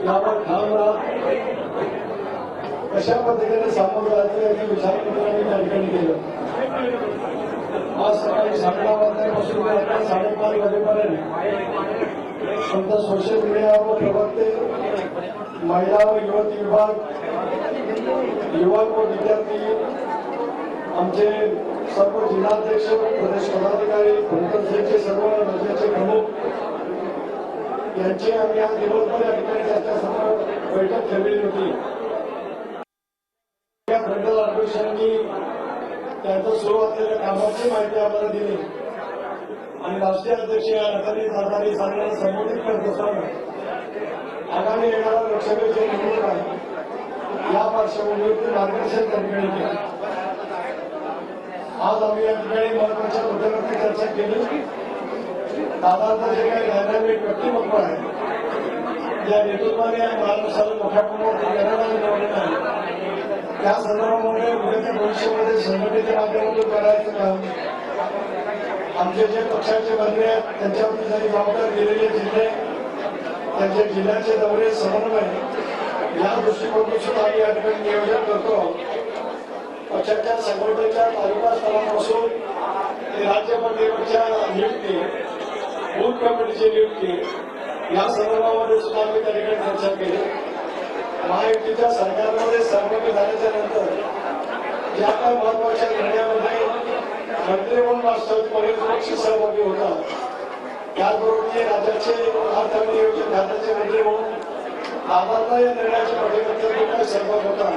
यावर ठाम राहत कशा पद्धतीने सामोरं जायचं याचा विचार करून आम्ही त्या ठिकाणी केलं. आज सकाळी 11:30 वाजल्यापासून आता 5:30 वाजेपर्यंत समजा सोशल मीडियावर प्रवक्ते, महिला व युवती विभाग, युवक व विद्यार्थी, आमचे सर्व जिल्हाध्यक्ष, प्रदेश पदाधिकारी, पंचायतचे सर्व राज्याचे प्रमुख यांची आम्ही आज दिवसभर या ठिकाणी त्यांच्यासमोर बैठक ठेवली होती. फ्रंटल ऑपरेशननी त्यांचं सुरू असलेल्या कामाची माहिती आम्हाला दिली आणि राष्ट्रीय अध्यक्ष या नकाली सरकारी सांगण्याला संबोधित करत असताना आगामी येणारा लोकसभेची निवडणूक आहे या पार्श्वभूमीवर मार्गदर्शन त्या ठिकाणी केलं. आज आम्ही या ठिकाणी महत्वाच्या मुद्द्यांवरती चर्चा केली. दादांचं जे काही डायनामिक व्यक्तिमत्व आहे, ज्या नेतृत्वाने महाराष्ट्राला मोठ्या प्रमाणात प्रेरणा मिळवलेला आहे, त्या संदर्भामध्ये उद्याच्या भविष्यामध्ये संघटनेच्या माध्यमातून करायचं काम, आमचे जे पक्षाचे मंत्री आहेत त्यांच्यावरती जरी जबाबदारी दिलेले जिल्हे, त्यांचे जिल्ह्याचे दौरे, समन्वय या दृष्टिकोनातून सुद्धा आम्ही या ठिकाणी नियोजन करतो. पक्षाच्या संघटनेच्या तालुका स्तरापासून ते राज्य पातळीवरच्या नियुक्ती, बूथ कमिटीची नियुक्ती या संदर्भामध्ये सुद्धा आम्ही त्या ठिकाणी चर्चा केली. महायुतीच्या सरकारमध्ये सहभागी झाल्याच्या नंतर ज्या काही महत्वाच्या निर्णयामध्ये मंत्री म्हणून राष्ट्रवादी काँग्रेस पक्ष सहभागी होता, त्याचबरोबर राज्याचे अर्थ आणि नियोजन खात्याचे मंत्री म्हणून दादांना या निर्णयाच्या पाठीमागचा जो काही सहभाग होता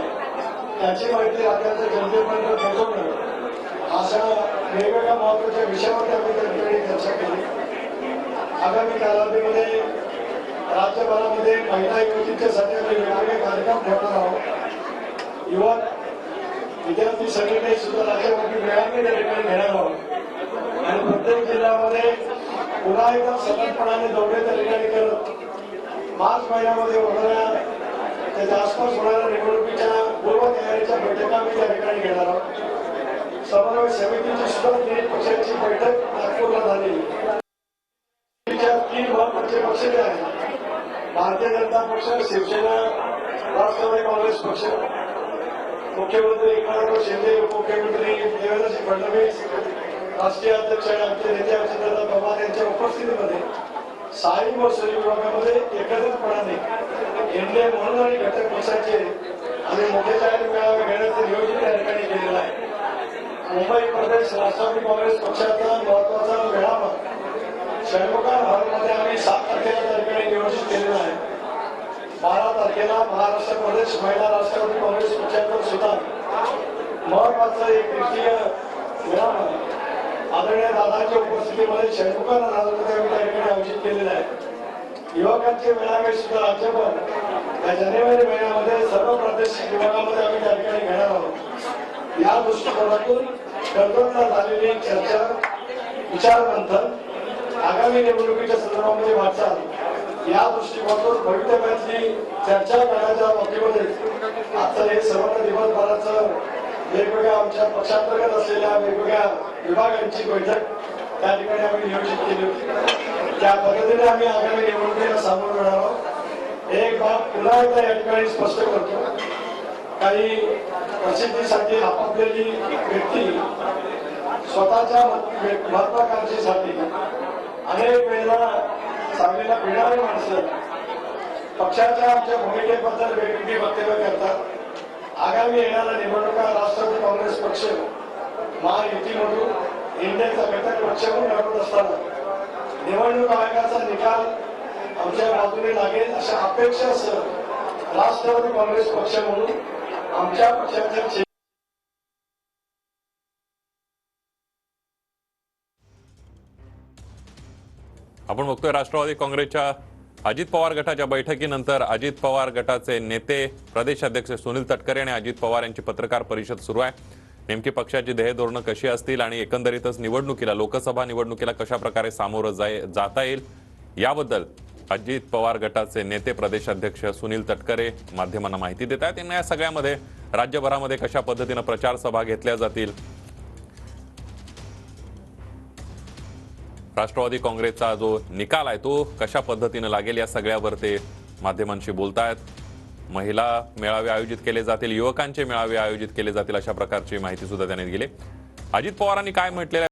त्याची माहिती राज्याच्या जनतेपर्यंत पोहोचवणं, अशा वेगवेगळ्या महत्वाच्या विषयावर आम्ही त्या ठिकाणी चर्चा केली. आगामी कालावधीमध्ये राज्यभरामध्ये महिला युवतींच्यासाठी आम्ही वेगवेगळे कार्यक्रम ठेवणार आहोत. युवक विद्यार्थी संघटने सुद्धा राज्यामध्ये मेळावे त्या ठिकाणी घेणार आहोत आणि प्रत्येक जिल्ह्यामध्ये पुन्हा एकदा सततपणाने दौरे त्या ठिकाणी करत मार्च महिन्यामध्ये होणाऱ्या त्याच्या आसपास होणाऱ्या निवडणुकीच्या पूर्व तयारीच्या बैठका आम्ही त्या ठिकाणी घेणार आहोत. समन्वय समितीची सुद्धा 3 पक्षांची बैठक नागपूरला झाली. 3 महत्वाचे पक्ष जे आहेत, भारतीय जनता पक्ष, शिवसेना, राष्ट्रवादी काँग्रेस पक्ष, मुख्यमंत्री एकनाथ शिंदे, उपमुख्यमंत्री देवेंद्र फडणवीस, राष्ट्रीय अध्यक्ष आणि आमचे नेते अजितदादा पवार यांच्या उपस्थितीमध्ये साई महसूल विभागामध्ये एकत्रितपणाने एनडीए म्हणून आणि घटक पक्षाचे आम्ही मोठे जाहीर मेळावे घेण्याचं नियोजन त्या ठिकाणी केलेलं आहे. मुंबई प्रदेश राष्ट्रवादी काँग्रेस पक्षाचा महत्वाचा मेळावा षण्मुखा हॉलमध्ये आम्ही 7 तारखेला त्या ठिकाणी नियोजित केलेलं आहे. 12 तारखेला महाराष्ट्र प्रदेश महिला राष्ट्रवादी काँग्रेस पक्षाचं सुद्धा महत्वाचं एक तृतीय मेळावा आदरणीय दादांच्या उपस्थितीमध्ये षण्मुखा हॉलमध्ये आम्ही त्या ठिकाणी आयोजित केलेलं आहे. युवकांचे मेळावे सुद्धा राज्यभर या जानेवारी महिन्यामध्ये सर्व प्रादेशिक विभागामध्ये आम्ही त्या ठिकाणी घेणार आहोत. या दृष्टिकोनातून कर्जतला झालेली चर्चा, विचारमंथन, आगामी निवडणुकीच्या संदर्भामध्ये वाटचाल या दृष्टिकोनातून भवितव्यातली चर्चा करण्याच्या बाबतीमध्ये आजचं हे सर्व दिवसभराचं वेगवेगळ्या आमच्या पक्षांतर्गत असलेल्या वेगवेगळ्या विभागांची बैठक त्या ठिकाणी आम्ही नियोजित केली होती. त्या पद्धतीने आम्ही आगामी निवडणुकीला सामोरं जाणार आहोत. एक बाब पुन्हा एकदा या ठिकाणी स्पष्ट करतो, काही प्रसिद्धीसाठी आपापलेली व्यक्ती स्वतःच्या महत्वाकांक्षेसाठी अनेक वेळेला सांगलीला भिडणारी माणसं पक्षाच्या आमच्या भूमिकेबद्दल वेगवेगळी वक्तव्य करतात. आगामी येणाऱ्या निवडणुका राष्ट्रवादी काँग्रेस पक्ष महायुतीमधून इंडियाचा घटक पक्ष म्हणून लढवत असताना निवडणूक आयोगाचा निकाल आमच्या बाजूने लागेल अशा अपेक्षासह राष्ट्रवादी काँग्रेस पक्ष म्हणून आमच्या पक्षाच्या आपण बघतोय राष्ट्रवादी काँग्रेसच्या अजित पवार गटाच्या बैठकीनंतर अजित पवार गटाचे नेते प्रदेशाध्यक्ष सुनील तटकरे आणि अजित पवार यांची पत्रकार परिषद सुरू आहे. नेमकी पक्षाची ध्येय धोरणं कशी असतील आणि एकंदरीतच निवडणुकीला, लोकसभा निवडणुकीला कशा प्रकारे सामोरं जाता येईल याबद्दल अजित पवार गटाचे नेते प्रदेशाध्यक्ष सुनील तटकरे माध्यमांना माहिती देत आहेत. या सगळ्यामध्ये राज्यभरामध्ये कशा पद्धतीने प्रचार सभा घेतल्या जातील, राष्ट्रवादी काँग्रेसचा जो निकाल आहे तो कशा पद्धतीने लागेल, या सगळ्यावर ते माध्यमांशी बोलतायत। महिला मेळावे आयोजित केले जातील, युवकांचे मेळावे आयोजित केले जातील, अशा प्रकारची माहिती सुद्धा त्यांनी दिली। अजित पवारांनी काय म्हटलेलं